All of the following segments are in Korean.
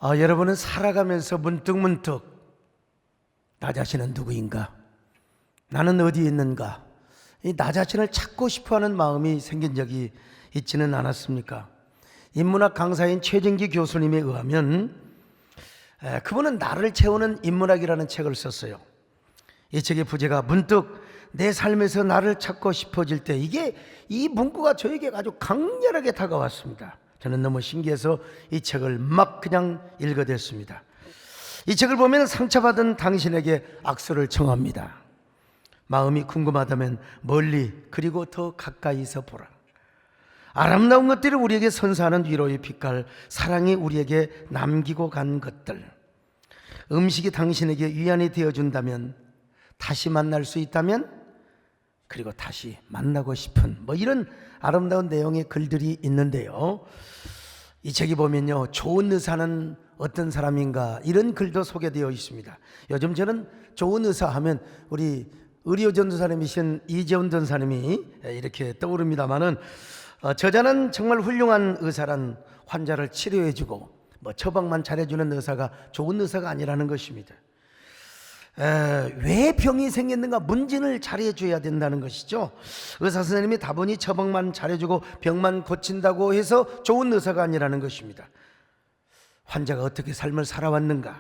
여러분은 살아가면서 문득문득 나 자신은 누구인가? 나는 어디에 있는가? 나 자신을 찾고 싶어하는 마음이 생긴 적이 있지는 않았습니까? 인문학 강사인 최진기 교수님에 의하면 그분은 나를 채우는 인문학이라는 책을 썼어요. 이 책의 부제가 문득 내 삶에서 나를 찾고 싶어질 때, 이 문구가 저에게 아주 강렬하게 다가왔습니다. 저는 너무 신기해서 이 책을 막 그냥 읽어댔습니다. 이 책을 보면 상처받은 당신에게 악수를 청합니다. 마음이 궁금하다면 멀리 그리고 더 가까이서 보라. 아름다운 것들이 우리에게 선사하는 위로의 빛깔, 사랑이 우리에게 남기고 간 것들, 음식이 당신에게 위안이 되어준다면, 다시 만날 수 있다면, 그리고 다시 만나고 싶은 이런 아름다운 내용의 글들이 있는데요, 이 책이 보면요, 좋은 의사는 어떤 사람인가, 이런 글도 소개되어 있습니다. 요즘 저는 좋은 의사 하면 우리 의료전도사님이신 이재훈 전사님이 이렇게 떠오릅니다만은, 저자는 정말 훌륭한 의사란 환자를 치료해주고 처방만 잘해주는 의사가 좋은 의사가 아니라는 것입니다. 왜 병이 생겼는가 문진을 잘해줘야 된다는 것이죠. 의사 선생님이 다분히 처방만 잘해주고 병만 고친다고 해서 좋은 의사가 아니라는 것입니다. 환자가 어떻게 삶을 살아왔는가,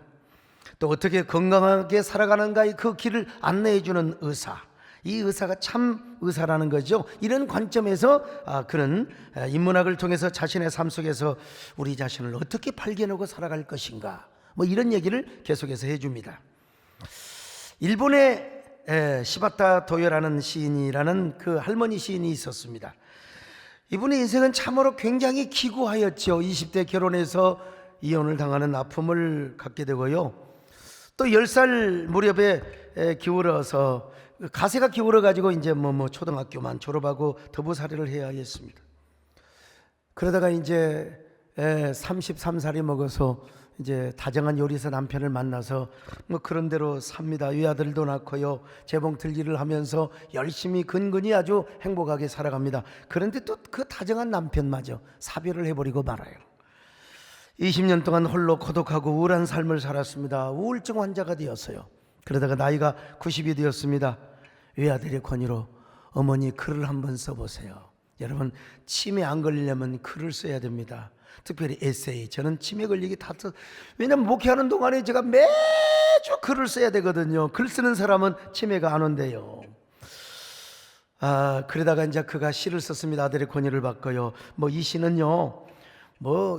또 어떻게 건강하게 살아가는가의 그 길을 안내해주는 의사, 이 의사가 참 의사라는 거죠. 이런 관점에서 그는 인문학을 통해서 자신의 삶 속에서 우리 자신을 어떻게 발견하고 살아갈 것인가, 이런 얘기를 계속해서 해줍니다. 일본의 시바타 도요라는 시인이라는 그 할머니 시인이 있었습니다. 이분의 인생은 참으로 굉장히 기구하였죠. 20대 결혼해서 이혼을 당하는 아픔을 갖게 되고요, 또 10살 무렵에 기울어서 가세가 기울어 가지고 이제 초등학교만 졸업하고 더부살이를 해야 했습니다. 그러다가 이제 33살이 먹어서 이제 다정한 요리사 남편을 만나서 그런 대로 삽니다. 외아들도 낳고요, 재봉틀 일을 하면서 열심히 근근히 아주 행복하게 살아갑니다. 그런데 또 그 다정한 남편마저 사별을 해버리고 말아요. 20년 동안 홀로 고독하고 우울한 삶을 살았습니다. 우울증 환자가 되었어요. 그러다가 나이가 90이 되었습니다. 외아들의 권유로 어머니 글을 한번 써보세요. 여러분, 치매 안 걸리려면 글을 써야 됩니다. 특별히 에세이. 저는 치매 걸리기 다 왜냐면 목회하는 동안에 제가 매주 글을 써야 되거든요. 글 쓰는 사람은 치매가 안 온대요. 그러다가 이제 그가 시를 썼습니다. 아들의 권유를 받고요. 이 시는요,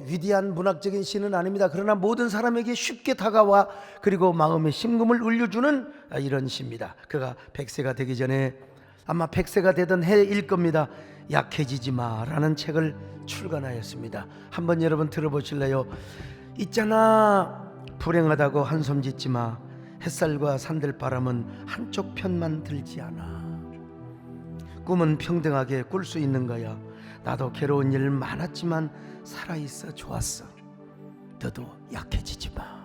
위대한 문학적인 시는 아닙니다. 그러나 모든 사람에게 쉽게 다가와 그리고 마음의 심금을 울려주는 이런 시입니다. 그가 100세가 되기 전에, 아마 100세가 되던 해일 겁니다, 약해지지 마라는 책을 출간하였습니다. 한번 여러분 들어보실래요? 있잖아, 불행하다고 한숨 짓지 마. 햇살과 산들바람은 한쪽 편만 들지 않아. 꿈은 평등하게 꿀 수 있는 거야. 나도 괴로운 일 많았지만 살아있어 좋았어. 너도 약해지지 마.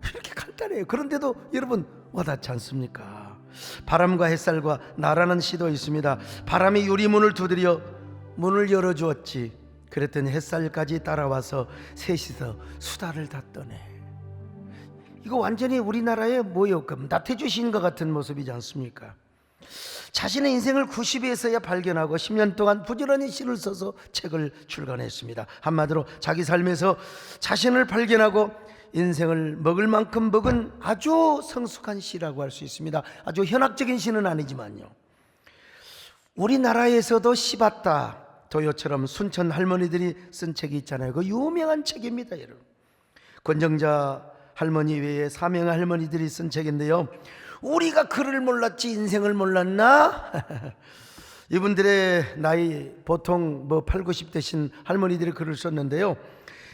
이렇게 간단해요. 그런데도 여러분 와닿지 않습니까? 바람과 햇살과 나라는 시도 있습니다. 바람이 유리문을 두드려 문을 열어주었지. 그랬더니 햇살까지 따라와서 셋이서 수다를 다 떠네. 이거 완전히 우리나라의 나태주 시인과 같은 모습이지 않습니까? 자신의 인생을 90에서야 발견하고 10년 동안 부지런히 시를 써서 책을 출간했습니다. 한마디로 자기 삶에서 자신을 발견하고 인생을 먹을 만큼 먹은 아주 성숙한 시라고 할 수 있습니다. 아주 현학적인 시는 아니지만요, 우리나라에서도 시바타 도요처럼 순천 할머니들이 쓴 책이 있잖아요. 그 유명한 책입니다. 여러분, 권정자 할머니 외에 사명의 할머니들이 쓴 책인데요, 우리가 글을 몰랐지 인생을 몰랐나? 이분들의 나이 보통 8, 90대신 할머니들이 글을 썼는데요,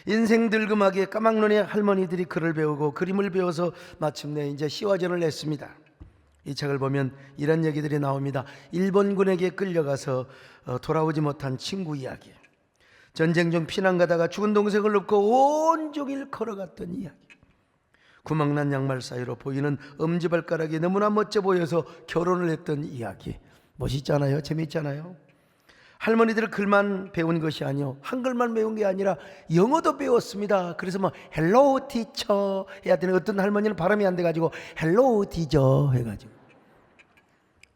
인생 늙음하게 까막눈의 할머니들이 글을 배우고 그림을 배워서 마침내 이제 시화전을 냈습니다. 이 책을 보면 이런 얘기들이 나옵니다. 일본군에게 끌려가서 돌아오지 못한 친구 이야기, 전쟁 중 피난 가다가 죽은 동생을 업고 온종일 걸어갔던 이야기, 구멍난 양말 사이로 보이는 엄지발가락이 너무나 멋져 보여서 결혼을 했던 이야기. 멋있잖아요. 재밌잖아요. 할머니들 글만 배운 것이 아니요, 한글만 배운 게 아니라 영어도 배웠습니다. 그래서 뭐 헬로우 티처 해야 되는, 어떤 할머니는 발음이 안 돼가지고 헬로우 티저 해가지고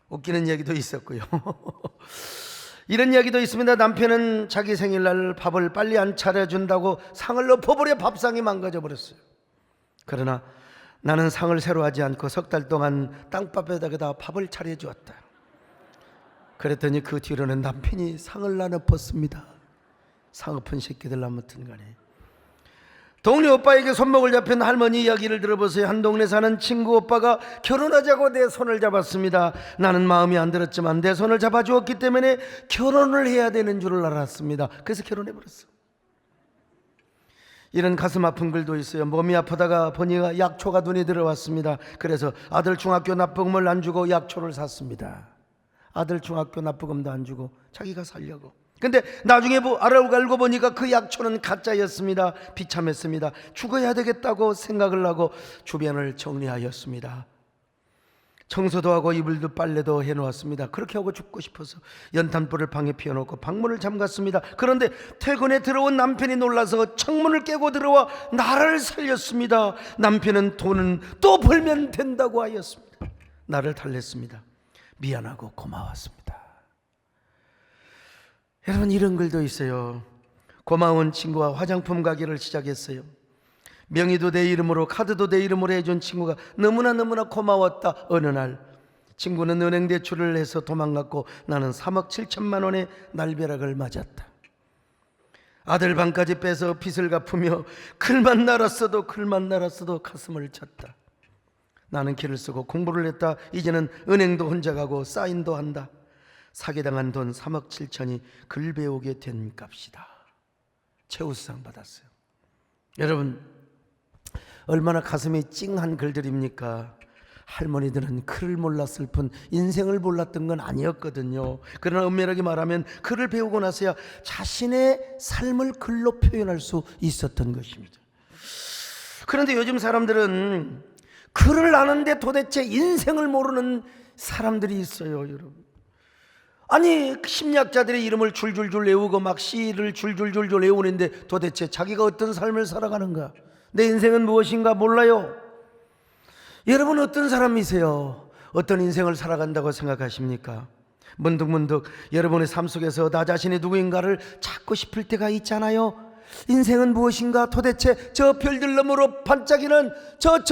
웃기는 얘기도 있었고요. 이런 이야기도 있습니다. 남편은 자기 생일날 밥을 빨리 안 차려준다고 상을 엎어버려 밥상이 망가져 버렸어요. 그러나 나는 상을 새로 하지 않고 석 달 동안 땅밥에다가 밥을 차려주었다. 그랬더니 그 뒤로는 남편이 상을 안 엎었습니다. 상 엎은 새끼들 아무튼 간에. 동네 오빠에게 손목을 잡힌 할머니 이야기를 들어보세요. 한 동네 사는 친구 오빠가 결혼하자고 내 손을 잡았습니다. 나는 마음이 안 들었지만 내 손을 잡아주었기 때문에 결혼을 해야 되는 줄을 알았습니다. 그래서 결혼해버렸어. 이런 가슴 아픈 글도 있어요. 몸이 아프다가 보니까 약초가 눈에 들어왔습니다. 그래서 아들 중학교 납부금을 안 주고 약초를 샀습니다. 아들 중학교 납부금도 안 주고 자기가 살려고. 근데 나중에 알고 보니까 그 약초는 가짜였습니다. 비참했습니다. 죽어야 되겠다고 생각을 하고 주변을 정리하였습니다. 청소도 하고 이불도 빨래도 해놓았습니다. 그렇게 하고 죽고 싶어서 연탄불을 방에 피워놓고 방문을 잠갔습니다. 그런데 퇴근에 들어온 남편이 놀라서 창문을 깨고 들어와 나를 살렸습니다. 남편은 돈은 또 벌면 된다고 하였습니다. 나를 달랬습니다. 미안하고 고마웠습니다. 여러분, 이런 글도 있어요. 고마운 친구와 화장품 가게를 시작했어요. 명의도 내 이름으로, 카드도 내 이름으로 해준 친구가 너무나 고마웠다. 어느 날 친구는 은행 대출을 해서 도망갔고 나는 3억 7천만 원의 날벼락을 맞았다. 아들 방까지 빼서 빚을 갚으며 글만 날았어도 가슴을 쳤다. 나는 길을 쓰고 공부를 했다. 이제는 은행도 혼자 가고 사인도 한다. 사기당한 돈 3억 7천이 글 배우게 된 값이다. 최우수상 받았어요. 여러분, 얼마나 가슴이 찡한 글들입니까? 할머니들은 글을 몰랐을 뿐 인생을 몰랐던 건 아니었거든요. 그러나 엄밀하게 말하면 글을 배우고 나서야 자신의 삶을 글로 표현할 수 있었던 것입니다. 그런데 요즘 사람들은 글을 아는데 도대체 인생을 모르는 사람들이 있어요, 여러분. 아니, 심리학자들의 이름을 줄줄줄 외우고 막 시를 줄줄줄 외우는데 도대체 자기가 어떤 삶을 살아가는가, 내 인생은 무엇인가 몰라요. 여러분, 어떤 사람이세요? 어떤 인생을 살아간다고 생각하십니까? 문득문득 여러분의 삶 속에서 나 자신이 누구인가를 찾고 싶을 때가 있잖아요. 인생은 무엇인가? 도대체 저 별들 너머로 반짝이는 저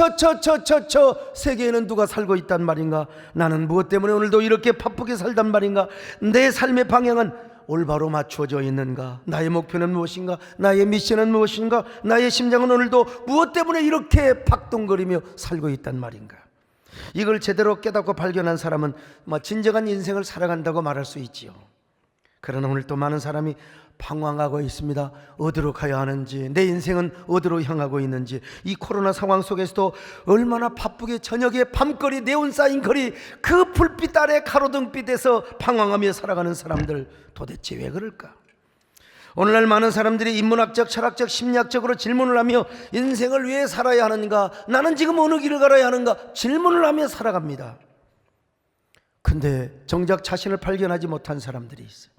세계에는 누가 살고 있단 말인가? 나는 무엇 때문에 오늘도 이렇게 바쁘게 살단 말인가? 내 삶의 방향은 올바로 맞추어져 있는가? 나의 목표는 무엇인가? 나의 미션은 무엇인가? 나의 심장은 오늘도 무엇 때문에 이렇게 박동거리며 살고 있단 말인가? 이걸 제대로 깨닫고 발견한 사람은 진정한 인생을 살아간다고 말할 수 있지요. 그러나 오늘 또 많은 사람이 방황하고 있습니다. 어디로 가야 하는지, 내 인생은 어디로 향하고 있는지. 이 코로나 상황 속에서도 얼마나 바쁘게 저녁에 밤거리, 네온사인 거리, 그 불빛 아래 가로등빛에서 방황하며 살아가는 사람들, 도대체 왜 그럴까? 오늘날 많은 사람들이 인문학적, 철학적, 심리학적으로 질문을 하며 인생을 왜 살아야 하는가, 나는 지금 어느 길을 걸어야 하는가 질문을 하며 살아갑니다. 근데 정작 자신을 발견하지 못한 사람들이 있어요.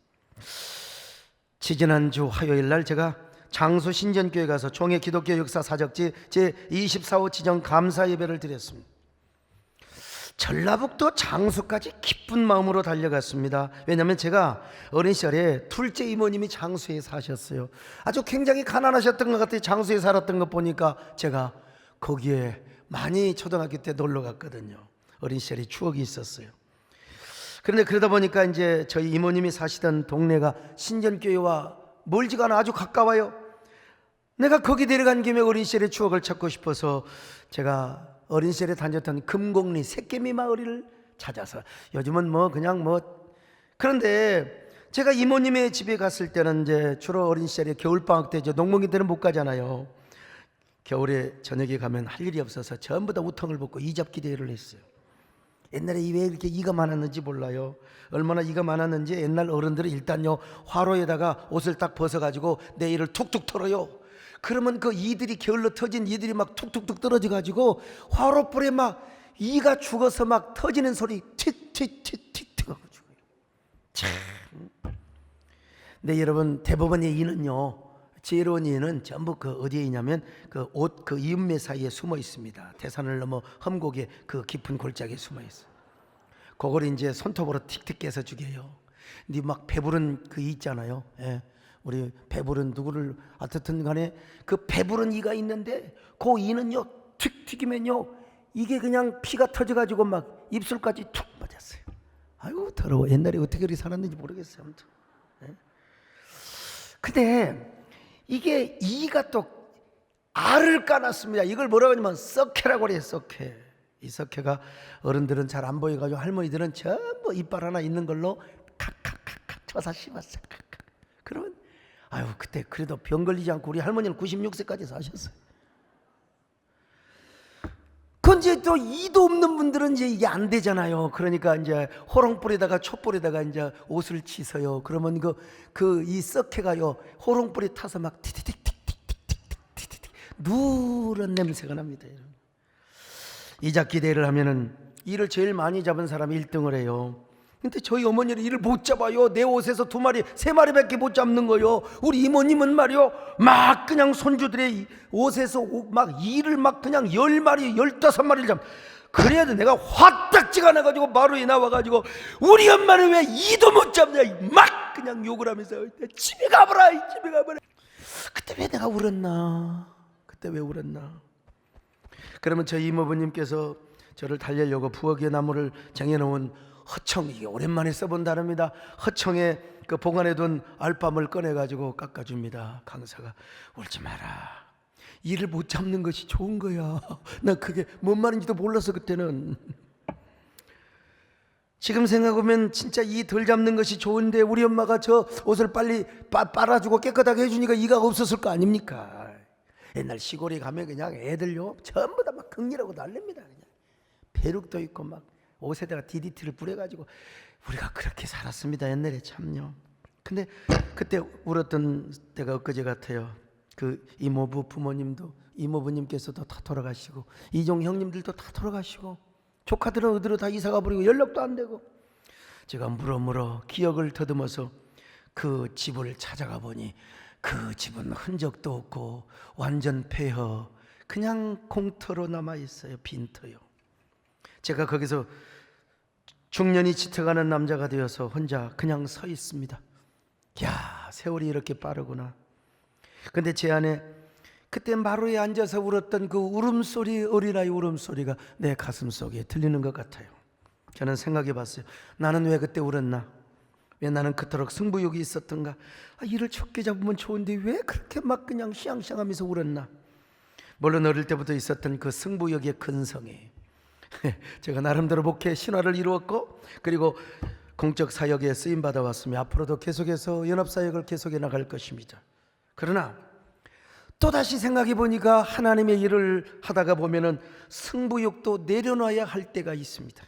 지지난주 화요일 날 제가 장수 신전교회 가서 총회 기독교 역사 사적지 제24호 지정 감사 예배를 드렸습니다. 전라북도 장수까지 기쁜 마음으로 달려갔습니다. 왜냐하면 제가 어린 시절에 둘째 이모님이 장수에 사셨어요. 아주 굉장히 가난하셨던 것 같아요. 장수에 살았던 것 보니까 제가 거기에 많이 초등학교 때 놀러 갔거든요. 어린 시절에 추억이 있었어요. 그런데 그러다 보니까 이제 저희 이모님이 사시던 동네가 신전교회와 멀지가 않아 아주 가까워요. 내가 거기 데려간 김에 어린 시절의 추억을 찾고 싶어서 제가 어린 시절에 다녔던 금곡리 새개미 마을을 찾아서, 요즘은 그런데 제가 이모님의 집에 갔을 때는 이제 주로 어린 시절에 겨울방학 때 농번기 때는 못 가잖아요. 겨울에 저녁에 가면 할 일이 없어서 전부 다 우통을 벗고 이잡기 대회를 했어요. 옛날에 왜 이렇게 이가 많았는지 몰라요. 얼마나 이가 많았는지 옛날 어른들은 일단요, 화로에다가 옷을 딱 벗어가지고 내일을 툭툭 털어요. 그러면 그 이들이, 게을러 터진 이들이 막 툭툭툭 떨어져가지고 화로불에 막 이가 죽어서 막 터지는 소리 틱틱틱틱틱 하고 죽어요. 참. 근데 여러분, 대부분의 이는요, 지혜로운 이는 전부 그 어디에 있냐면 그 옷 그 이음매 사이에 숨어 있습니다. 대산을 넘어 험곡의 그 깊은 골짜기에 숨어 있어. 그걸 이제 손톱으로 틱틱 깨서 죽여요. 근데 막 배부른 그 이 있잖아요. 예. 우리 배부른 누구를 어떻든 간에 그 배부른 이가 있는데 그 이는요 틱 튀기면요 이게 그냥 피가 터져가지고 막 입술까지 툭 맞았어요. 아이고 더러워. 옛날에 어떻게 그렇게 살았는지 모르겠어요. 아무튼. 예. 근데 이게 이가 또 알을 까놨습니다. 이걸 뭐라고 하냐면 썩해라고 그래요. 썩해. 이 썩해가 어른들은 잘 안 보여가지고 할머니들은 전부 이빨 하나 있는 걸로 칵칵칵칵 쳐서 씹었어요. 칵칵. 그러면 아유 그때 그래도 병 걸리지 않고 우리 할머니는 96세까지 사셨어요. 그건 이제 또 이도 없는 분들은 이제 이게 안 되잖아요. 그러니까 이제 호롱불에다가 촛불에다가 이제 옷을 치서요. 그러면 이 썩해가요 호롱불에 타서 막 티티틱틱틱틱틱틱틱 누런 냄새가 납니다. 이잡기대회를 하면은 이를 제일 많이 잡은 사람이 1등을 해요. 근데 저희 어머니는 이를 못 잡아요. 내 옷에서 2마리 3마리밖에 못 잡는 거요. 우리 이모님은 말이요 막 그냥 손주들의 옷에서 막 이를 막 그냥 10마리 15마리를 잡. 그래도 내가 화딱지가 나가지고 마루에 나와가지고 우리 엄마는 왜 이도 못 잡냐 막 그냥 욕을 하면서 집에 가보라 집에 가보라. 그때 왜 내가 울었나. 그때 왜 울었나. 그러면 저희 이모부님께서 저를 달래려고 부엌에 나무를 쟁여놓은 허청, 이게 오랜만에 써본 단어입니다. 허청에 그 보관해둔 알밤을 꺼내가지고 깎아줍니다. 강사가 울지 마라. 이를 못 잡는 것이 좋은 거야. 난 그게 뭔 말인지도 몰라서 그때는. 지금 생각하면 진짜 이 덜 잡는 것이 좋은데 우리 엄마가 저 옷을 빨리 빨아주고 깨끗하게 해주니까 이가 없었을 거 아닙니까? 옛날 시골에 가면 그냥 애들요 전부 다 막 극리라고 난립니다. 그냥 배룩도 있고 막 옷에다가 DDT를 뿌려가지고 우리가 그렇게 살았습니다. 옛날에 참요. 근데 그때 울었던 때가 엊그제 같아요. 그 이모부 부모님도 이모부님께서도 다 돌아가시고 이종 형님들도 다 돌아가시고 조카들은 어디로 다 이사가 버리고 연락도 안 되고 제가 물어 기억을 더듬어서 그 집을 찾아가 보니 그 집은 흔적도 없고 완전 폐허 그냥 공터로 남아있어요. 빈터요. 제가 거기서 중년이 짙어가는 남자가 되어서 혼자 그냥 서 있습니다. 야, 세월이 이렇게 빠르구나. 근데 제 안에 그때 마루에 앉아서 울었던 그 울음소리, 어린아이 울음소리가 내 가슴 속에 들리는 것 같아요. 저는 생각해 봤어요. 나는 왜 그때 울었나? 왜 나는 그토록 승부욕이 있었던가? 이를 좁게 잡으면 좋은데 왜 그렇게 막 그냥 시앙시앙하면서 울었나? 물론 어릴 때부터 있었던 그 승부욕의 근성이 제가 나름대로 목회 신화를 이루었고 그리고 공적 사역에 쓰임 받아왔으며 앞으로도 계속해서 연합사역을 계속해 나갈 것입니다. 그러나 또다시 생각해 보니까 하나님의 일을 하다가 보면은 승부욕도 내려놔야 할 때가 있습니다.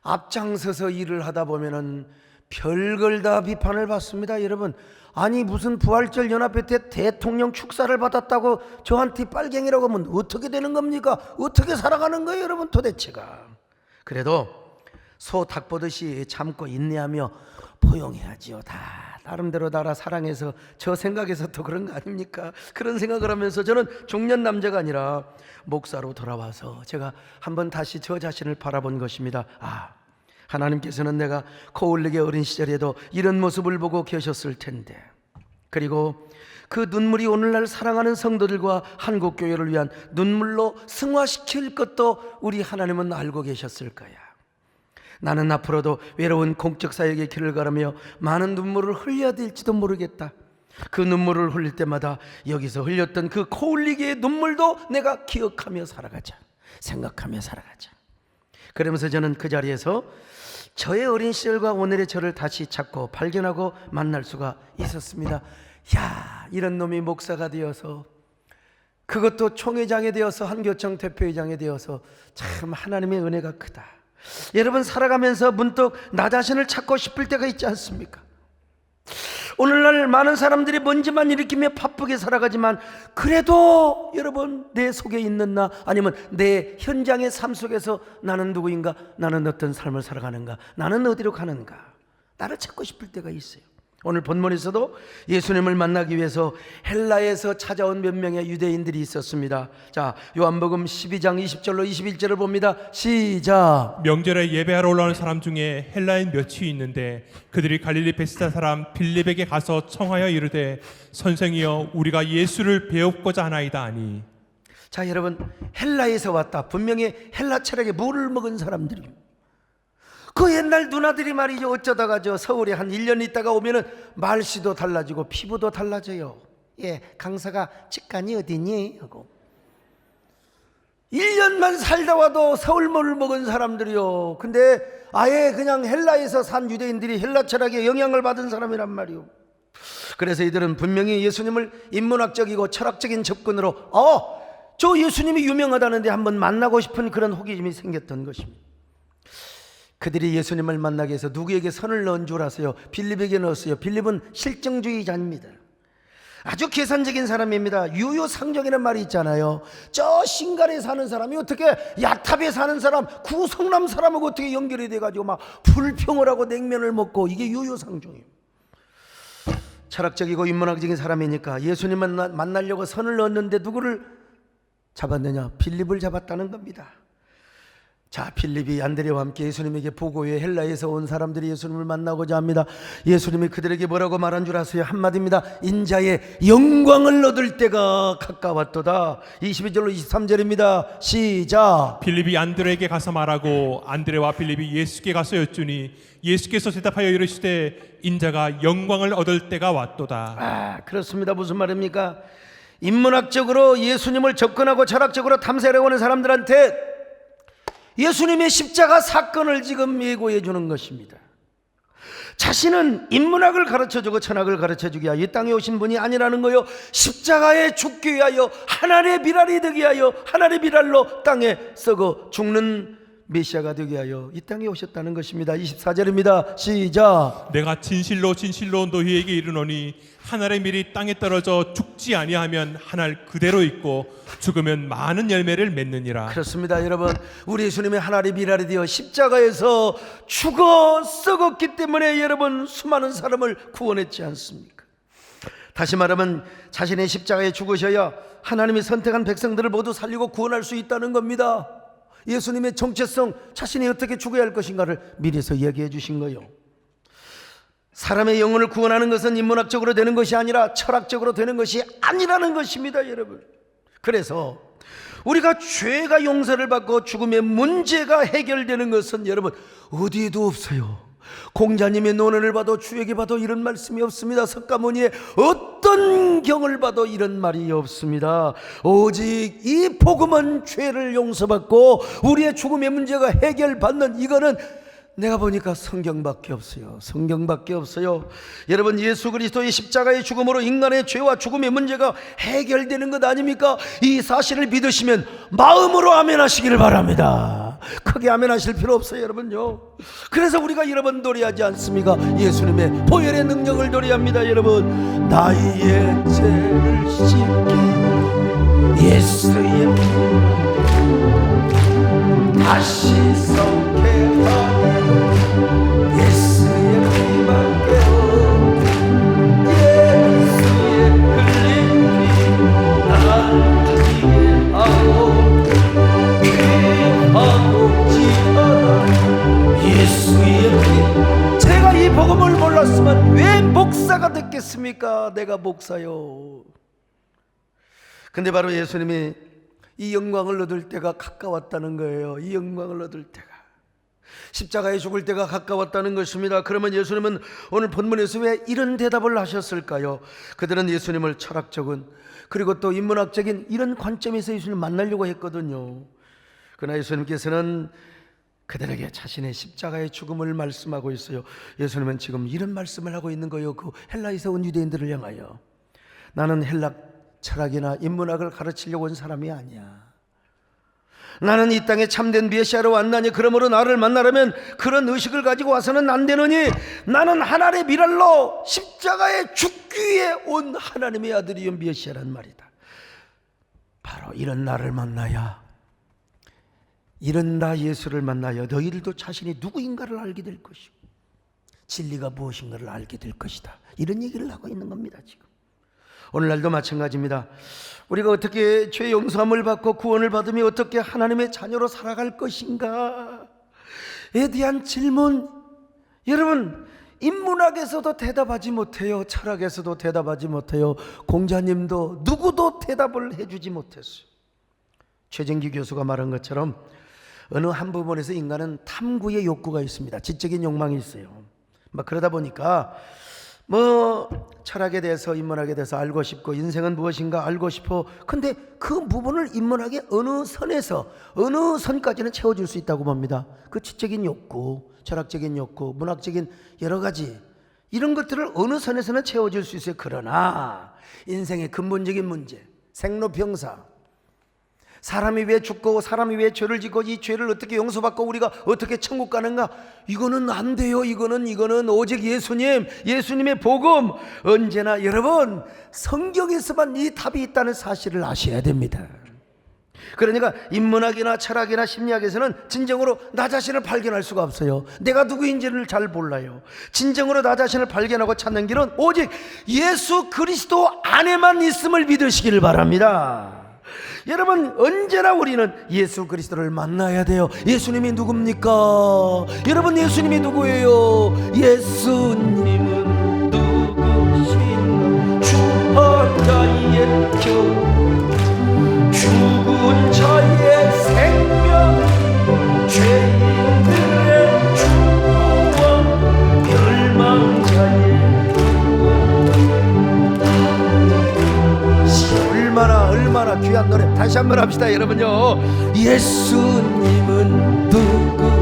앞장서서 일을 하다 보면은 별걸 다 비판을 받습니다. 여러분, 아니 무슨 부활절 연합회 때 대통령 축사를 받았다고 저한테 빨갱이라고 하면 어떻게 되는 겁니까? 어떻게 살아가는 거예요 여러분 도대체가. 그래도 소 닭 보듯이 참고 인내하며 포용해야지요. 다 나름대로 나라 사랑해서 저 생각에서 또 그런 거 아닙니까? 그런 생각을 하면서 저는 중년 남자가 아니라 목사로 돌아와서 제가 한번 다시 저 자신을 바라본 것입니다. 하나님께서는 내가 코올리게 어린 시절에도 이런 모습을 보고 계셨을 텐데, 그리고 그 눈물이 오늘날 사랑하는 성도들과 한국교회를 위한 눈물로 승화시킬 것도 우리 하나님은 알고 계셨을 거야. 나는 앞으로도 외로운 공적 사역의 길을 걸으며 많은 눈물을 흘려야 될지도 모르겠다. 그 눈물을 흘릴 때마다 여기서 흘렸던 그 코올리기의 눈물도 내가 기억하며 살아가자, 생각하며 살아가자. 그러면서 저는 그 자리에서 저의 어린 시절과 오늘의 저를 다시 찾고 발견하고 만날 수가 있었습니다. 야, 이런 놈이 목사가 되어서, 그것도 총회장이 되어서, 한교청 대표회장이 되어서 참 하나님의 은혜가 크다. 여러분, 살아가면서 문득 나 자신을 찾고 싶을 때가 있지 않습니까? 오늘날 많은 사람들이 먼지만 일으키며 바쁘게 살아가지만 그래도 여러분, 내 속에 있는 나, 아니면 내 현장의 삶 속에서 나는 누구인가, 나는 어떤 삶을 살아가는가, 나는 어디로 가는가, 나를 찾고 싶을 때가 있어요. 오늘 본문에서도 예수님을 만나기 위해서 헬라에서 찾아온 몇 명의 유대인들이 있었습니다. 자, 요한복음 12장 20절로 21절을 봅니다. 시작. 명절에 예배하러 올라오는 사람 중에 헬라인 몇이 있는데 그들이 갈릴리 베스다 사람 빌립에게 가서 청하여 이르되 선생이여 우리가 예수를 배우고자 하나이다 하니. 자, 여러분, 헬라에서 왔다. 분명히 헬라 철학에 물을 먹은 사람들입니다. 그 옛날 누나들이 말이죠, 어쩌다가 저 서울에 한 1년 있다가 오면은 말씨도 달라지고 피부도 달라져요. 예, 강사가 직관이 어디니? 하고 1년만 살다 와도 서울물을 먹은 사람들이요. 근데 아예 그냥 헬라에서 산 유대인들이 헬라 철학에 영향을 받은 사람이란 말이요. 그래서 이들은 분명히 예수님을 인문학적이고 철학적인 접근으로 저 예수님이 유명하다는데 한번 만나고 싶은 그런 호기심이 생겼던 것입니다. 그들이 예수님을 만나기 위해서 누구에게 선을 넣은 줄 아세요? 빌립에게 넣었어요. 빌립은 실증주의자입니다. 아주 계산적인 사람입니다. 유유상종이라는 말이 있잖아요. 저 신갈에 사는 사람이 어떻게 야탑에 사는 사람, 구성남 사람하고 어떻게 연결이 돼가지고 막 불평을 하고 냉면을 먹고, 이게 유유상종이에요. 철학적이고 인문학적인 사람이니까 예수님을 만나려고 선을 넣었는데 누구를 잡았느냐? 빌립을 잡았다는 겁니다. 자, 빌립이 안드레와 함께 예수님에게 보고해 헬라에서 온 사람들이 예수님을 만나고자 합니다. 예수님이 그들에게 뭐라고 말한 줄 아세요? 한마디입니다. 인자의 영광을 얻을 때가 가까웠도다. 22절로 23절입니다. 시작. 빌립이 안드레에게 가서 말하고 안드레와 빌립이 예수께 가서 여쭈니 예수께서 대답하여 이르시되 인자가 영광을 얻을 때가 왔도다. 그렇습니다. 무슨 말입니까? 인문학적으로 예수님을 접근하고 철학적으로 탐색하려고 하는 사람들한테 예수님의 십자가 사건을 지금 예고해 주는 것입니다. 자신은 인문학을 가르쳐주고 철학을 가르쳐주기 위하여 이 땅에 오신 분이 아니라는 거요. 십자가에 죽기 위하여 하나님의 미랄이 되기 위하여 하나님의 미랄로 땅에 썩어 죽는 메시아가 되기 위하여 이 땅에 오셨다는 것입니다. 24절입니다. 시작. 내가 진실로 진실로 너희에게 이르노니 하늘의 밀이 땅에 떨어져 죽지 아니하면 하늘 그대로 있고 죽으면 많은 열매를 맺느니라. 그렇습니다. 여러분, 우리 예수님의 하나님의 미랄이 되어 십자가에서 죽어 썩었기 때문에 여러분 수많은 사람을 구원했지 않습니까? 다시 말하면 자신의 십자가에 죽으셔야 하나님이 선택한 백성들을 모두 살리고 구원할 수 있다는 겁니다. 예수님의 정체성, 자신이 어떻게 죽어야 할 것인가를 미리서 얘기해 주신 거예요. 사람의 영혼을 구원하는 것은 인문학적으로 되는 것이 아니라 철학적으로 되는 것이 아니라는 것입니다, 여러분. 그래서 우리가 죄가 용서를 받고 죽음의 문제가 해결되는 것은 여러분 어디에도 없어요. 공자님의 논언을 봐도 주에게 봐도 이런 말씀이 없습니다. 석가모니의 어떤 경을 봐도 이런 말이 없습니다. 오직 이 복음은 죄를 용서받고 우리의 죽음의 문제가 해결받는, 이거는 내가 보니까 성경밖에 없어요. 성경밖에 없어요. 여러분, 예수 그리스도의 십자가의 죽음으로 인간의 죄와 죽음의 문제가 해결되는 것 아닙니까? 이 사실을 믿으시면 마음으로 아멘하시기를 바랍니다. 크게 아멘하실 필요 없어요, 여러분요. 그래서 우리가 여러 번 노래하지 않습니까? 예수님의 보혈의 능력을 노래합니다. 여러분, 나의 죄를 씻기 예수의 다시 성케 하네. 예수의 피밖에 없네. 예수의 흘린 피 나를 지게 하고 귀하고 지하라. 예수의 피. 제가 이 복음을 몰랐으면 왜 목사가 됐겠습니까? 내가 목사요. 근데 바로 예수님이 이 영광을 얻을 때가 가까웠다는 거예요. 이 영광을 얻을 때가, 십자가에 죽을 때가 가까웠다는 것입니다. 그러면 예수님은 오늘 본문에서 왜 이런 대답을 하셨을까요? 그들은 예수님을 철학적인 그리고 또 인문학적인 이런 관점에서 예수님을 만나려고 했거든요. 그러나 예수님께서는 그들에게 자신의 십자가의 죽음을 말씀하고 있어요. 예수님은 지금 이런 말씀을 하고 있는 거예요. 그 헬라에서 온 유대인들을 향하여. 나는 헬라 철학이나 인문학을 가르치려고 온 사람이 아니야. 나는 이 땅에 참된 메시아로 왔나니 그러므로 나를 만나려면 그런 의식을 가지고 와서는 안 되느니 나는 하나님의 미랄로 십자가에 죽기 위해 온 하나님의 아들이요 메시아란 말이다. 바로 이런 나를 만나야, 이런 나 예수를 만나야 너희들도 자신이 누구인가를 알게 될 것이고, 진리가 무엇인가를 알게 될 것이다. 이런 얘기를 하고 있는 겁니다. 지금 오늘날도 마찬가지입니다. 우리가 어떻게 죄 용서함을 받고 구원을 받으며 어떻게 하나님의 자녀로 살아갈 것인가에 대한 질문, 여러분 인문학에서도 대답하지 못해요. 철학에서도 대답하지 못해요. 공자님도 누구도 대답을 해주지 못했어요. 최정기 교수가 말한 것처럼 어느 한 부분에서 인간은 탐구의 욕구가 있습니다. 지적인 욕망이 있어요. 그러다 보니까 철학에 대해서 인문학에 대해서 알고 싶고 인생은 무엇인가 알고 싶어. 근데 그 부분을 인문학의 어느 선에서 어느 선까지는 채워줄 수 있다고 봅니다. 그 지적인 욕구, 철학적인 욕구, 문학적인 여러 가지 이런 것들을 어느 선에서는 채워줄 수 있어요. 그러나 인생의 근본적인 문제, 생로병사, 사람이 왜 죽고 사람이 왜 죄를 짓고 이 죄를 어떻게 용서받고 우리가 어떻게 천국 가는가, 이거는 안 돼요. 이거는 오직 예수님의 복음, 언제나 여러분 성경에서만 이 답이 있다는 사실을 아셔야 됩니다. 그러니까 인문학이나 철학이나 심리학에서는 진정으로 나 자신을 발견할 수가 없어요. 내가 누구인지를 잘 몰라요. 진정으로 나 자신을 발견하고 찾는 길은 오직 예수 그리스도 안에만 있음을 믿으시기를 바랍니다. 여러분 언제나 우리는 예수 그리스도를 만나야 돼요. 예수님이 누굽니까? 여러분 예수님이 누구예요? 예수님은 누구신가? 죽은 자의 죽은 자의 생명, 죄인들의 주와 멸망자의 얼마나 귀한 노래. 다시 한번 합시다 여러분요. 예수님은 누구신가?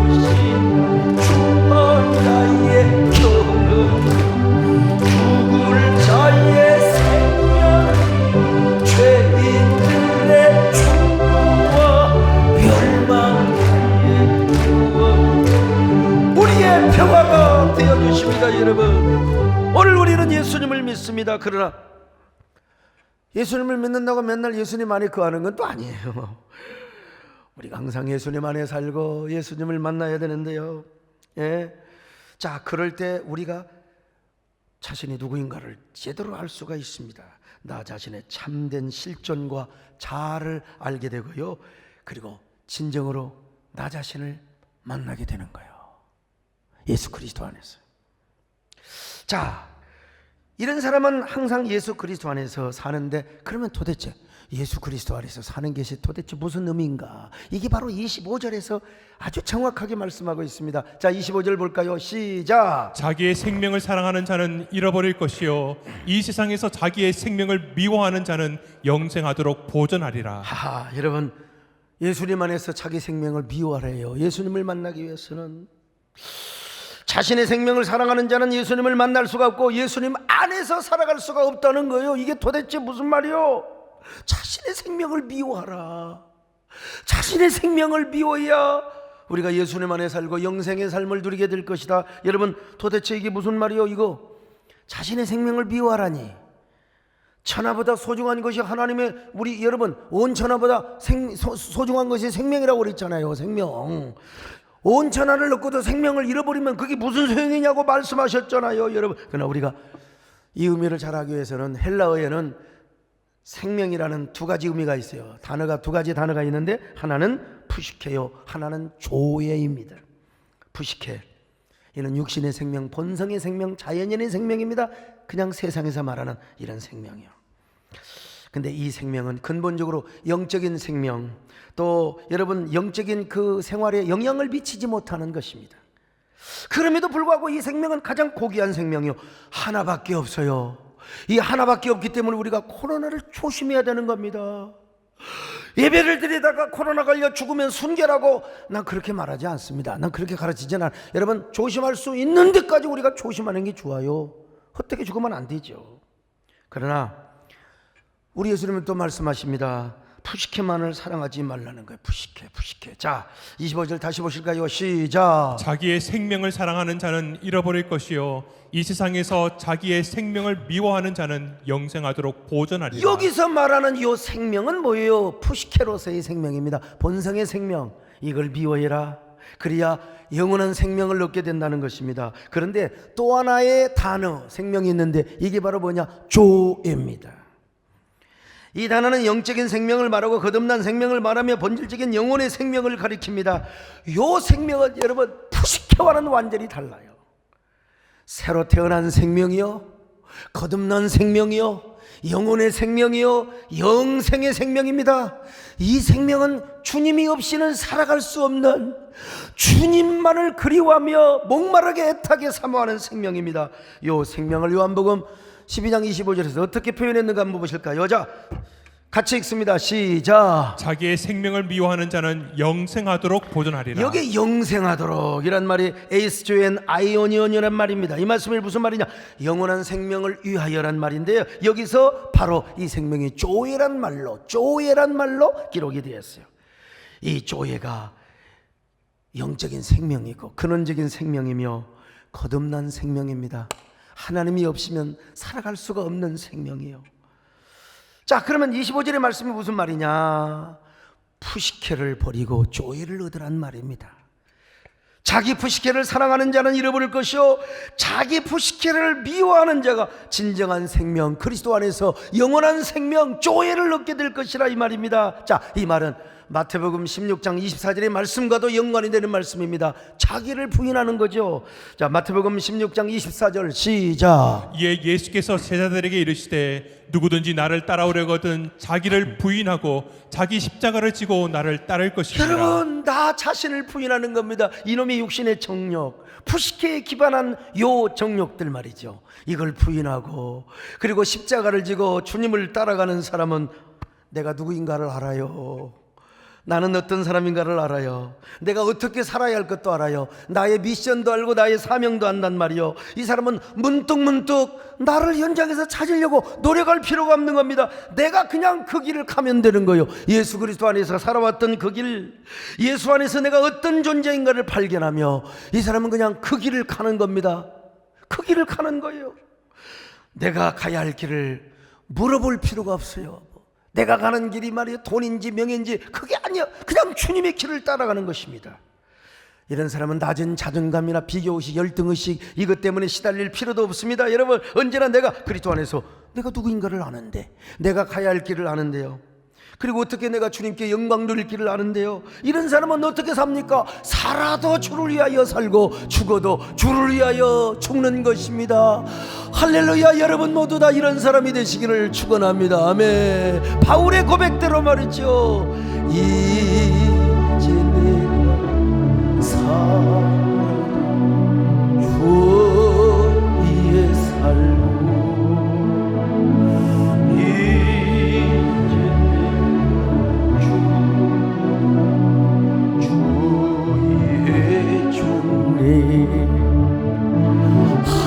죽은 자의 경은 죽을 자의 생명, 죄인들의 주와 멸망자의 구원, 우리의 평화가 되어주십니다. 여러분 오늘 우리는 예수님을 믿습니다. 그러나 예수님을 믿는다고 맨날 예수님 안에 거하는 건 또 아니에요. 우리가 항상 예수님 안에 살고 예수님을 만나야 되는데요. 자, 그럴 때 우리가 자신이 누구인가를 제대로 알 수가 있습니다. 나 자신의 참된 실존과 자아를 알게 되고요. 그리고 진정으로 나 자신을 만나게 되는 거예요. 예수 그리스도 안에서. 자, 이런 사람은 항상 예수 그리스도 안에서 사는데, 그러면 도대체 예수 그리스도 안에서 사는 것이 도대체 무슨 의미인가? 이게 바로 25절에서 아주 정확하게 말씀하고 있습니다. 자, 25절 볼까요? 시작. 자기의 생명을 사랑하는 자는 잃어버릴 것이요 이 세상에서 자기의 생명을 미워하는 자는 영생하도록 보존하리라. 여러분 예수님 안에서 자기 생명을 미워하래요. 예수님을 만나기 위해서는 자신의 생명을 사랑하는 자는 예수님을 만날 수가 없고 예수님 안에서 살아갈 수가 없다는 거예요. 이게 도대체 무슨 말이요? 자신의 생명을 미워하라. 자신의 생명을 미워해야 우리가 예수님 안에 살고 영생의 삶을 누리게 될 것이다. 여러분 도대체 이게 무슨 말이요? 이거 자신의 생명을 미워하라니, 천하보다 소중한 것이 하나님의, 우리 여러분 온 천하보다 소중한 것이 생명이라고 그랬잖아요. 생명. 온 천하를 얻고도 생명을 잃어버리면 그게 무슨 소용이냐고 말씀하셨잖아요, 여러분. 그러나 우리가 이 의미를 잘 알기 위해서는 헬라어에는 생명이라는 두 가지 의미가 있어요. 두 가지 단어가 있는데 하나는 푸시케요, 하나는 조예입니다. 푸시케, 이는 육신의 생명, 본성의 생명, 자연인의 생명입니다. 그냥 세상에서 말하는 이런 생명이요. 근데 이 생명은 근본적으로 영적인 생명, 또 여러분 영적인 그 생활에 영향을 미치지 못하는 것입니다. 그럼에도 불구하고 이 생명은 가장 고귀한 생명이요, 하나밖에 없어요. 이 하나밖에 없기 때문에 우리가 코로나를 조심해야 되는 겁니다. 예배를 드리다가 코로나 걸려 죽으면 순결하고, 난 그렇게 말하지 않습니다. 난 그렇게 가르치지 않아요. 여러분 조심할 수 있는 데까지 우리가 조심하는 게 좋아요. 헛되게 죽으면 안 되죠. 그러나 우리 예수님은 또 말씀하십니다. 푸시케만을 사랑하지 말라는 거예요. 푸시케. 자, 25절 다시 보실까요? 시작. 자기의 생명을 사랑하는 자는 잃어버릴 것이요 이 세상에서 자기의 생명을 미워하는 자는 영생하도록 보존하리라. 여기서 말하는 이 생명은 뭐예요? 푸시케로서의 생명입니다. 본성의 생명. 이걸 미워해라. 그래야 영원한 생명을 얻게 된다는 것입니다. 그런데 또 하나의 단어, 생명이 있는데 이게 바로 뭐냐? 조예입니다. 이 단어는 영적인 생명을 말하고 거듭난 생명을 말하며 본질적인 영혼의 생명을 가리킵니다. 이 생명은 여러분 푸시케와는 완전히 달라요. 새로 태어난 생명이요, 거듭난 생명이요, 영혼의 생명이요, 영생의 생명입니다. 이 생명은 주님이 없이는 살아갈 수 없는, 주님만을 그리워하며 목마르게 애타게 사모하는 생명입니다. 이 생명을 요한복음 12장 25절에서 어떻게 표현했는가 한번 보실까요? 자, 같이 읽습니다. 시작. 자기의 생명을 미워하는 자는 영생하도록 보존하리라. 여기 영생하도록 이란 말이 에이스조엔 아이오니온이란 말입니다. 이 말씀이 무슨 말이냐? 영원한 생명을 위하여란 말인데요, 여기서 바로 이 생명이 조예란 말로 기록이 되었어요. 이 조예가 영적인 생명이고 근원적인 생명이며 거듭난 생명입니다. 하나님이 없으면 살아갈 수가 없는 생명이에요. 자, 그러면 25절의 말씀이 무슨 말이냐? 푸시케를 버리고 조예를 얻으란 말입니다. 자기 푸시케를 사랑하는 자는 잃어버릴 것이요, 자기 푸시케를 미워하는 자가 진정한 생명, 그리스도 안에서 영원한 생명, 조예를 얻게 될 것이라 이 말입니다. 자, 이 말은 마태복음 16장 24절의 말씀과도 연관이 되는 말씀입니다. 자기를 부인하는 거죠. 자, 마태복음 16장 24절 시작. 이에 예수께서 제자들에게 이르시되 누구든지 나를 따라오려거든 자기를 부인하고 자기 십자가를 지고 나를 따를 것이니라. 여러분, 나 자신을 부인하는 겁니다. 이놈의 육신의 정욕, 푸시케에 기반한 요 정욕들 말이죠. 이걸 부인하고 그리고 십자가를 지고 주님을 따라가는 사람은 내가 누구인가를 알아요. 나는 어떤 사람인가를 알아요. 내가 어떻게 살아야 할 것도 알아요. 나의 미션도 알고 나의 사명도 안단 말이요. 이 사람은 문득문득 나를 현장에서 찾으려고 노력할 필요가 없는 겁니다. 내가 그냥 그 길을 가면 되는 거예요. 예수 그리스도 안에서 살아왔던 그 길, 예수 안에서 내가 어떤 존재인가를 발견하며 이 사람은 그냥 그 길을 가는 겁니다. 그 길을 가는 거예요. 내가 가야 할 길을 물어볼 필요가 없어요. 내가 가는 길이 말이에요, 돈인지 명예인지 그게 아니야. 그냥 주님의 길을 따라가는 것입니다. 이런 사람은 낮은 자존감이나 비교의식, 열등의식 이것 때문에 시달릴 필요도 없습니다. 여러분, 언제나 내가 그리스도 안에서 내가 누구인가를 아는데, 내가 가야 할 길을 아는데요, 그리고 어떻게 내가 주님께 영광 돌릴 길을 아는데요, 이런 사람은 어떻게 삽니까? 살아도 주를 위하여 살고 죽어도 주를 위하여 죽는 것입니다. 할렐루야. 여러분 모두 다 이런 사람이 되시기를 축원합니다. 아멘. 바울의 고백대로 말이죠. 이제 내가 살아도 주 위에 살고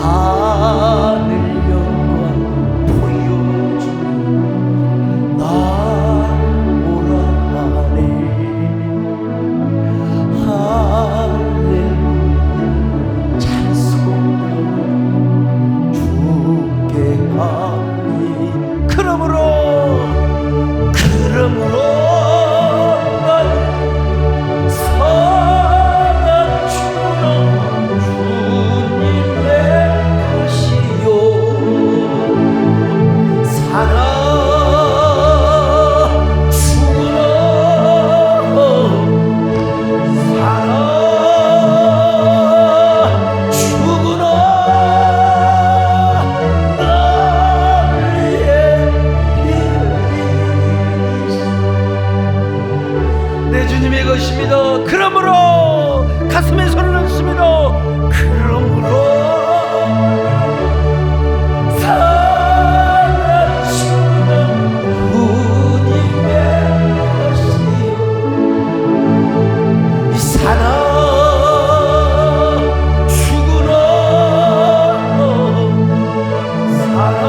하늘 영광 보여주는 날 오라 하네. 할렐루야 찬송하며 주께 가니. 그러므로 나는 선한 주님의 내 주님의 것입니다. 그러므로 가슴에 손을 얹습니다. 그러므로 살아주는 주님의 것이요 이 사나 죽으나 살아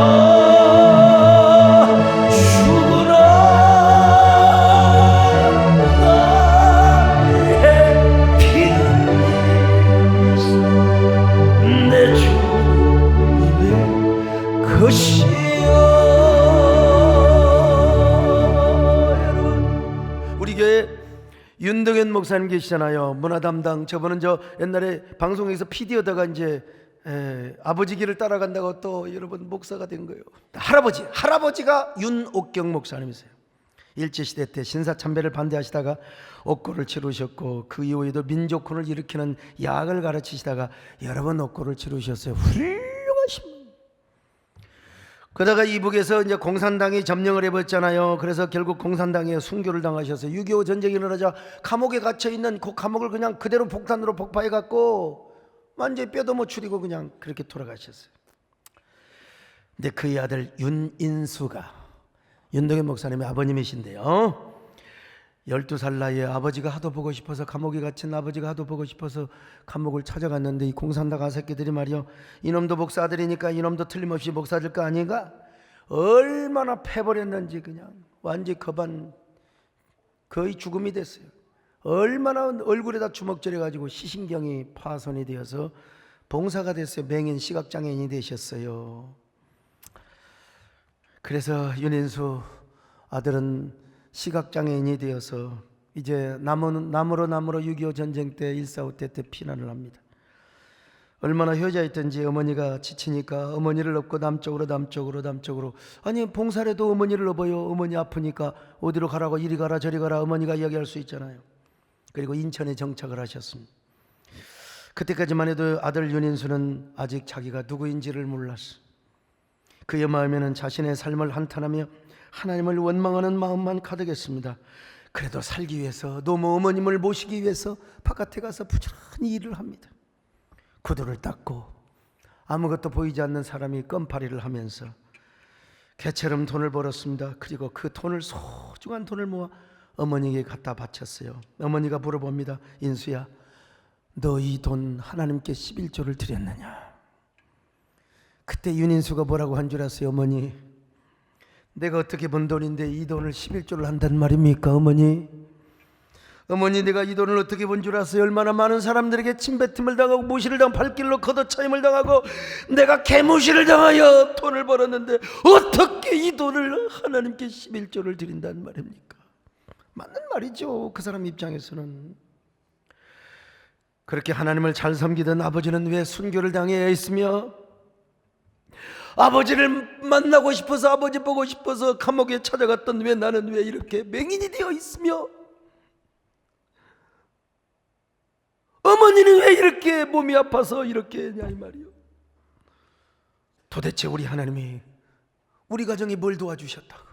윤동현 목사님 계시잖아요. 문화 담당. 저분은 저 옛날에 방송에서 PD하다가 이제 아버지 길을 따라간다고 또 여러분 목사가 된 거예요. 할아버지가 윤옥경 목사님이세요. 일제시대 때 신사참배를 반대하시다가 옥고를 치르셨고, 그 이후에도 민족혼을 일으키는 약을 가르치시다가 여러 번 옥고를 치르셨어요. 훌륭하신 분. 그러다가 이북에서 이제 공산당이 점령을 해버렸잖아요. 그래서 결국 공산당에 순교를 당하셨어요. 6.25 전쟁이 일어나자 감옥에 갇혀있는 그 감옥을 그냥 그대로 폭탄으로 폭파해갖고 완전히 뼈도 못 추리고 그냥 그렇게 돌아가셨어요. 근데 그의 아들 윤인수가 윤동현 목사님의 아버님이신데요, 12살 나이에 아버지가 하도 보고 싶어서, 감옥에 갇힌 아버지가 하도 보고 싶어서 감옥을 찾아갔는데, 이 공산당 아새끼들이 말이요, 이놈도 목사 아들이니까 이놈도 틀림없이 목사 될 거 아닌가? 얼마나 패버렸는지 그냥 완전히 거반, 거의 죽음이 됐어요. 얼마나 얼굴에다 주먹질해 가지고 시신경이 파손이 되어서 봉사가 됐어요. 맹인 시각장애인이 되셨어요. 그래서 윤인수 아들은 시각장애인이 되어서 이제 남으로 6.25 전쟁 때 1.45 때 피난을 합니다. 얼마나 효자였던지, 어머니가 지치니까 어머니를 업고 남쪽으로. 아니 봉사래도 어머니를 업어요. 어머니 아프니까 어디로 가라고, 이리 가라 저리 가라 어머니가 이야기할 수 있잖아요. 그리고 인천에 정착을 하셨습니다. 그때까지만 해도 아들 윤인수는 아직 자기가 누구인지를 몰랐어. 그의 마음에는 자신의 삶을 한탄하며 하나님을 원망하는 마음만 가득했습니다. 그래도 살기 위해서, 너무 어머님을 모시기 위해서 바깥에 가서 부지런히 일을 합니다. 구두를 닦고 아무것도 보이지 않는 사람이 껌파리를 하면서 개처럼 돈을 벌었습니다. 그리고 그 돈을, 소중한 돈을 모아 어머니에게 갖다 바쳤어요. 어머니가 물어봅니다. 인수야, 너 이 돈 하나님께 11조를 드렸느냐? 그때 윤인수가 뭐라고 한 줄 아세요? 어머니, 내가 어떻게 번 돈인데 이 돈을 11조를 한단 말입니까? 어머니, 내가 이 돈을 어떻게 번 줄 아세요? 얼마나 많은 사람들에게 침뱉음을 당하고 무시를 당하고 발길로 걷어차임을 당하고 내가 개무시를 당하여 돈을 벌었는데 어떻게 이 돈을 하나님께 11조를 드린단 말입니까? 맞는 말이죠. 그 사람 입장에서는. 그렇게 하나님을 잘 섬기던 아버지는 왜 순교를 당해야 했으며, 아버지를 만나고 싶어서, 아버지 보고 싶어서 감옥에 찾아갔던 왜 나는 왜 이렇게 맹인이 되어 있으며, 어머니는 왜 이렇게 몸이 아파서 이렇게 했냐 이 말이요. 도대체 우리 하나님이 우리 가정에 뭘 도와주셨다고?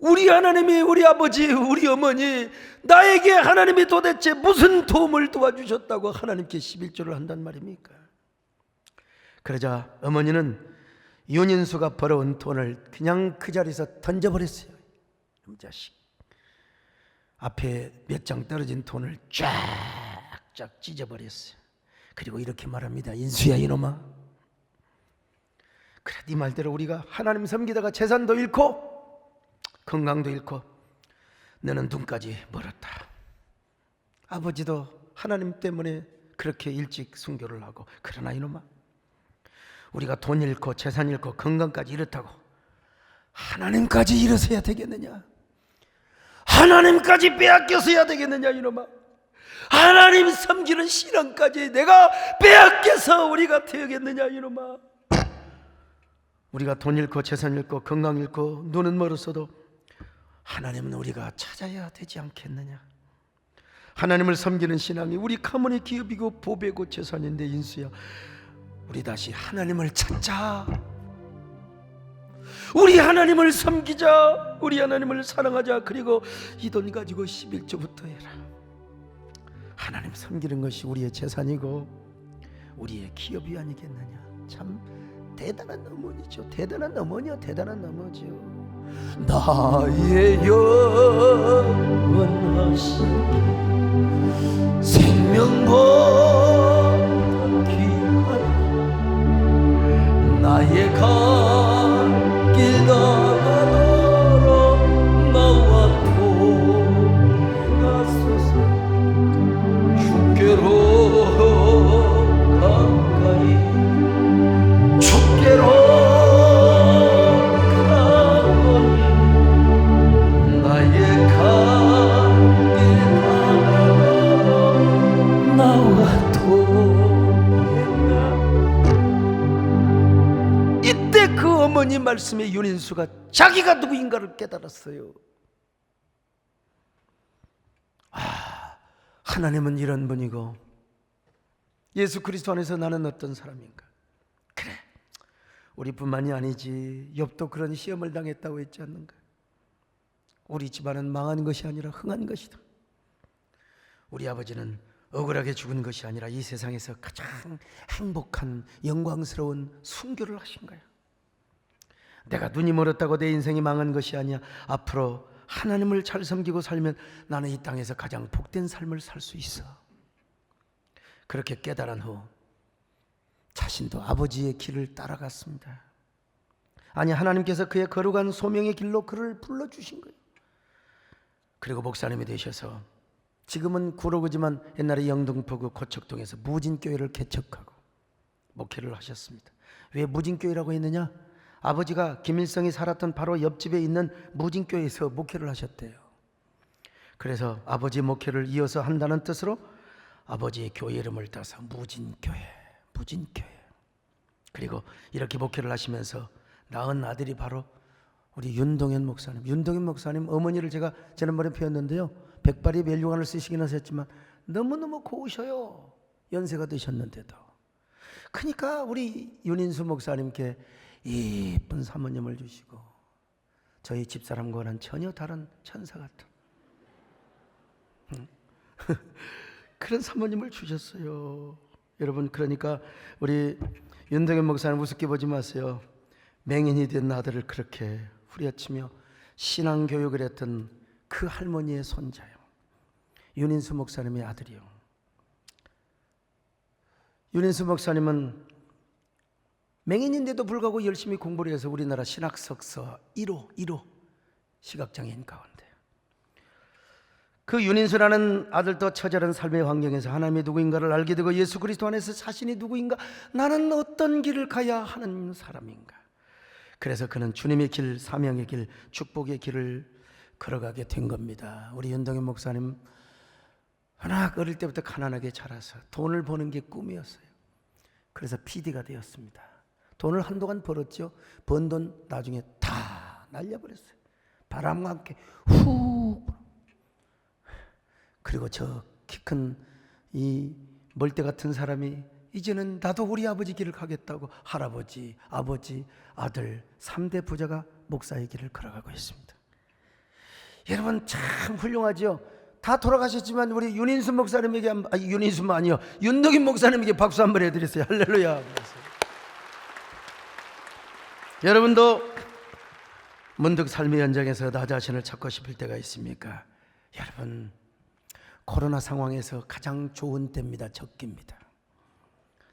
우리 하나님이, 우리 아버지, 우리 어머니, 나에게 하나님이 도대체 무슨 도움을 도와주셨다고 하나님께 11조를 한단 말입니까? 그러자 어머니는 윤인수가 벌어온 돈을 그냥 그 자리에서 던져버렸어요. 이 자식. 앞에 몇 장 떨어진 돈을 쫙쫙 찢어버렸어요. 그리고 이렇게 말합니다. 인수야 이놈아, 그래 네 말대로 우리가 하나님 섬기다가 재산도 잃고 건강도 잃고 너는 눈까지 멀었다. 아버지도 하나님 때문에 그렇게 일찍 순교를 하고, 그러나 이놈아, 우리가 돈 잃고 재산 잃고 건강까지 잃었다고 하나님까지 잃어서야 되겠느냐? 하나님까지 빼앗겨서야 되겠느냐 이놈아? 하나님 섬기는 신앙까지 내가 빼앗겨서 우리가 되겠느냐 이놈아? 우리가 돈 잃고 재산 잃고 건강 잃고 눈은 멀었어도 하나님은 우리가 찾아야 되지 않겠느냐? 하나님을 섬기는 신앙이 우리 가문의 기업이고 보배고 재산인데, 인수야, 우리 다시 하나님을 찾자. 우리 하나님을 섬기자. 우리 하나님을 사랑하자. 그리고 이 돈 가지고 11조부터 해라. 하나님 섬기는 것이 우리의 재산이고 우리의 기업이 아니겠느냐? 참 대단한 어머니죠. 대단한 어머니요, 대단한 어머니죠. 나의 영원하신 생명보다 귀한 나의 갈 길 가도록 나와 도와소서. 주께로 가까이, 주께로 가오니 나의 갈 길 말씀에 윤인수가 자기가 누구인가를 깨달았어요. 하나님은 이런 분이고 예수 그리스도 안에서 나는 어떤 사람인가. 그래, 우리뿐만이 아니지, 욥도 그런 시험을 당했다고 했지 않는가. 우리 집안은 망한 것이 아니라 흥한 것이다. 우리 아버지는 억울하게 죽은 것이 아니라 이 세상에서 가장 행복한 영광스러운 순교를 하신 거야. 내가 눈이 멀었다고 내 인생이 망한 것이 아니야. 앞으로 하나님을 잘 섬기고 살면 나는 이 땅에서 가장 복된 삶을 살 수 있어. 그렇게 깨달은 후 자신도 아버지의 길을 따라갔습니다. 아니, 하나님께서 그의 거룩한 소명의 길로 그를 불러주신 거예요. 그리고 목사님이 되셔서 지금은 구로구지만 옛날에 영등포구 고척동에서 무진교회를 개척하고 목회를 하셨습니다. 왜 무진교회라고 했느냐? 아버지가 김일성이 살았던 바로 옆집에 있는 무진교회에서 목회를 하셨대요. 그래서 아버지 목회를 이어서 한다는 뜻으로 아버지의 교회 이름을 따서 무진교회. 그리고 이렇게 목회를 하시면서 낳은 아들이 바로 우리 윤동현 목사님. 윤동현 목사님 어머니를 제가 지난번에 배웠는데요, 백발이 멜류관을 쓰시긴 하셨지만 너무너무 고우셔요. 연세가 드셨는데도. 그러니까 우리 윤인수 목사님께 예쁜 사모님을 주시고 저희 집사람과는 전혀 다른 천사 같은 그런 사모님을 주셨어요. 여러분, 그러니까 우리 윤동현 목사님 우습게 보지 마세요. 맹인이 된 아들을 그렇게 후려치며 신앙교육을 했던 그 할머니의 손자요, 윤인수 목사님의 아들이요. 윤인수 목사님은 맹인인데도 불구하고 열심히 공부를 해서 우리나라 신학석서 1호 시각장애인 가운데 그 윤인수라는 아들도 처절한 삶의 환경에서 하나님이 누구인가를 알게 되고 예수 그리스도 안에서 자신이 누구인가, 나는 어떤 길을 가야 하는 사람인가. 그래서 그는 주님의 길, 사명의 길, 축복의 길을 걸어가게 된 겁니다. 우리 윤동현 목사님 워낙 어릴 때부터 가난하게 자라서 돈을 버는 게 꿈이었어요. 그래서 PD가 되었습니다. 돈을 한동안 벌었죠. 번 돈 나중에 다 날려버렸어요. 바람과 함께 훅. 그리고 저 키 큰 이 멀대 같은 사람이 이제는 나도 우리 아버지 길을 가겠다고 할아버지, 아버지, 아들 3대 부자가 목사의 길을 걸어가고 있습니다. 여러분 참 훌륭하죠. 다 돌아가셨지만 우리 윤인수 목사님에게 윤인수만 아니요, 윤덕인 목사님에게 박수 한번 해드렸어요. 할렐루야. 여러분도 문득 삶의 현장에서 나 자신을 찾고 싶을 때가 있습니까? 여러분, 코로나 상황에서 가장 좋은 때입니다. 적기입니다.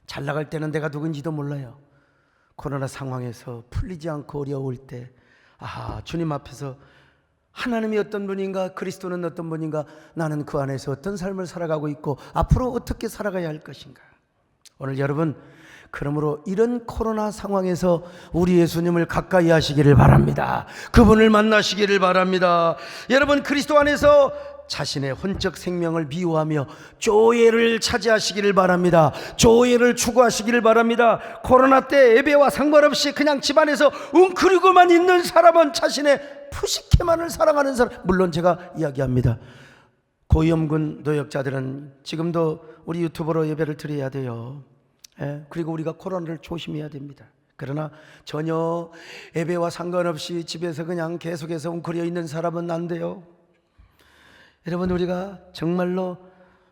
잘 나갈 때는 내가 누군지도 몰라요. 코로나 상황에서 풀리지 않고 어려울 때, 주님 앞에서 하나님이 어떤 분인가, 그리스도는 어떤 분인가, 나는 그 안에서 어떤 삶을 살아가고 있고 앞으로 어떻게 살아가야 할 것인가. 오늘 여러분, 그러므로 이런 코로나 상황에서 우리 예수님을 가까이 하시기를 바랍니다. 그분을 만나시기를 바랍니다. 여러분, 그리스도 안에서 자신의 혼적 생명을 미워하며 조예를 차지하시기를 바랍니다. 조예를 추구하시기를 바랍니다. 코로나 때 예배와 상관없이 그냥 집안에서 웅크리고만 있는 사람은 자신의 푸시케만을 사랑하는 사람, 물론 제가 이야기합니다. 고위험군 노역자들은 지금도 우리 유튜브로 예배를 드려야 돼요. 그리고 우리가 코로나를 조심해야 됩니다. 그러나 전혀 예배와 상관없이 집에서 그냥 계속해서 웅크려 있는 사람은 안 돼요. 여러분, 우리가 정말로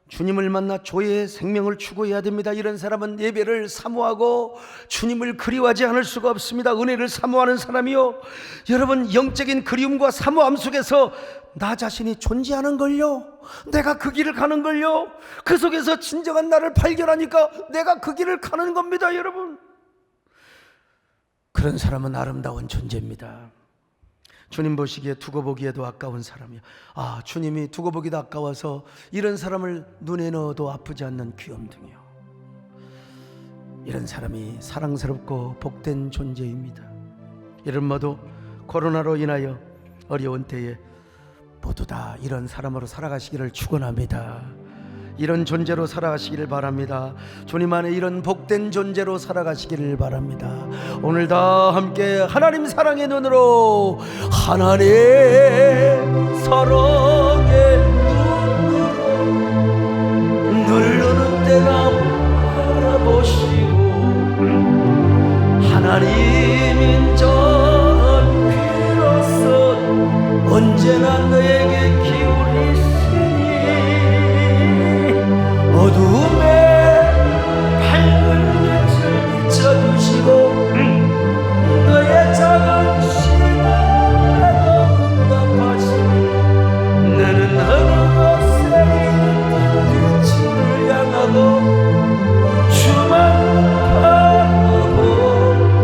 주님을 만나 조예의 생명을 추구해야 됩니다. 이런 사람은 예배를 사모하고 주님을 그리워하지 않을 수가 없습니다. 은혜를 사모하는 사람이요, 여러분, 영적인 그리움과 사모함 속에서 나 자신이 존재하는 걸요, 내가 그 길을 가는 걸요, 그 속에서 진정한 나를 발견하니까 내가 그 길을 가는 겁니다. 여러분, 그런 사람은 아름다운 존재입니다. 주님 보시기에 두고 보기에도 아까운 사람이요, 주님이 두고 보기도 아까워서 이런 사람을 눈에 넣어도 아프지 않는 귀염둥이요, 이런 사람이 사랑스럽고 복된 존재입니다. 이런 모두 코로나로 인하여 어려운 때에 모두 다 이런 사람으로 살아가시기를 축원합니다. 이런 존재로 살아가시기를 바랍니다. 주님 안에 이런 복된 존재로 살아가시기를 바랍니다. 오늘 다 함께 하나님 사랑의 눈으로, 하나님 사랑의 눈으로 늘 어느 때나 바라보시고, 하나님 인전 비로소 언제나 너에게 기울이시니, 어둠에 밝은 빛을 비춰주시고 너의 작은 시간에도 응답하시니, 너는 어느 곳에 있든 주를 향하고 주만 바라보.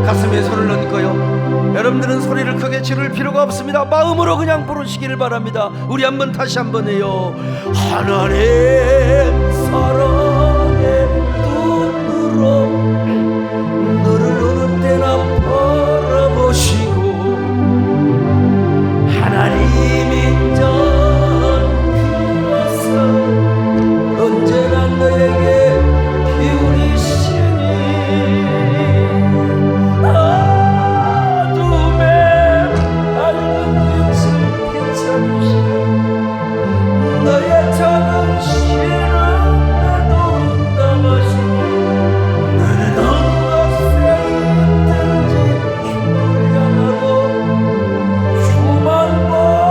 가슴에 손을 얹고요. 여러분들은 소리를 크게 지를 필요가 없습니다. 마음으로 그냥 부르시기를 바랍니다. 우리 한번 다시 한번 해요. 하나님 사랑의 눈으로 너를 어느 때나 바라보시고, 하나님 인전 비로소 언제나 너에게 기울이시니, 어둠에 밝은 빛을 비춰주시고 너의 작은 시름에도 응답하시니, 너는 어느 곳에 있든지 주를 향하고 주만 바라보시라.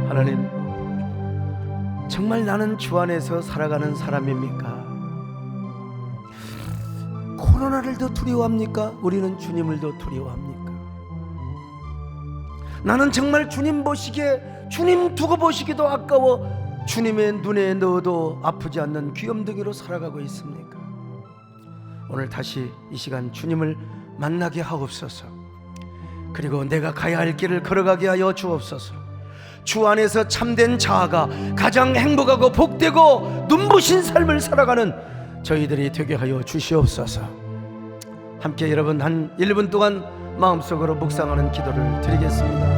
하나님, 정말 나는 주 안에서 살아가는 사람입니까? 코로나를 더 두려워합니까? 우리는 주님을 더 두려워합니까? 나는 정말 주님 보시기에, 주님 두고 보시기도 아까워 주님의 눈에 넣어도 아프지 않는 귀염둥이로 살아가고 있습니까? 오늘 다시 이 시간 주님을 만나게 하옵소서. 그리고 내가 가야 할 길을 걸어가게 하여 주옵소서. 주 안에서 참된 자아가 가장 행복하고 복되고 눈부신 삶을 살아가는 저희들이 되게 하여 주시옵소서. 함께 여러분 한 1분 동안 마음속으로 묵상하는 기도를 드리겠습니다.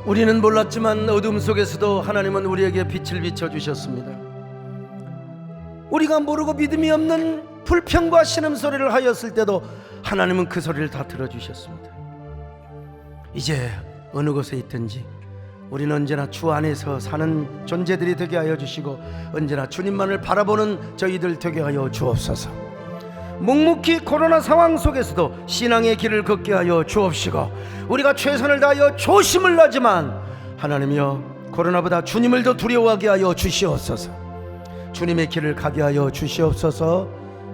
우리는 몰랐지만 어둠 속에서도 하나님은 우리에게 빛을 비춰주셨습니다. 우리가 모르고 믿음이 없는 불평과 신음소리를 하였을 때도 하나님은 그 소리를 다 들어주셨습니다. 이제 어느 곳에 있든지 우리는 언제나 주 안에서 사는 존재들이 되게 하여 주시고, 언제나 주님만을 바라보는 저희들 되게 하여 주옵소서. 묵묵히 코로나 상황 속에서도 신앙의 길을 걷게 하여 주옵시고, 우리가 최선을 다하여 조심을 하지만 하나님이여, 코로나보다 주님을 더 두려워하게 하여 주시옵소서. 주님의 길을 가게 하여 주시옵소서.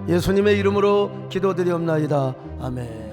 예수님의 이름으로 기도드리옵나이다. 아멘.